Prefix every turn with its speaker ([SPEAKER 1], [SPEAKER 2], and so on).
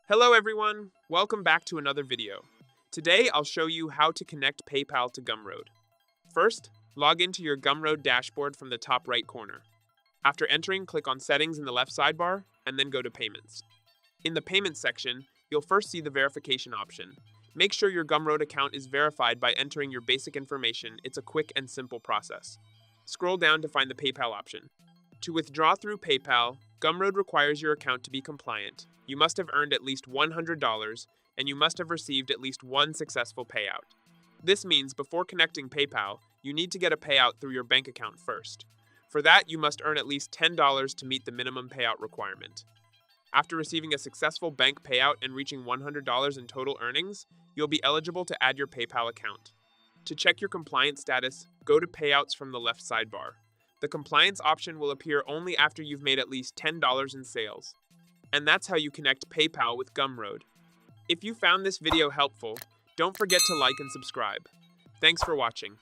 [SPEAKER 1] Hello everyone, welcome back to another video. Today I'll show you how to connect PayPal to Gumroad. First, log into your Gumroad dashboard from the top right corner. After entering, click on Settings in the left sidebar, and then go to Payments. In the Payments section, you'll first see the verification option. Make sure your Gumroad account is verified by entering your basic information. It's a quick and simple process. Scroll down to find the PayPal option. To withdraw through PayPal, Gumroad requires your account to be compliant. You must have earned at least $100, and you must have received at least one successful payout. This means before connecting PayPal, you need to get a payout through your bank account first. For that, you must earn at least $10 to meet the minimum payout requirement. After receiving a successful bank payout and reaching $100 in total earnings, you'll be eligible to add your PayPal account. To check your compliance status, go to Payouts from the left sidebar. The compliance option will appear only after you've made at least $10 in sales. And that's how you connect PayPal with Gumroad. If you found this video helpful, don't forget to like and subscribe. Thanks for watching.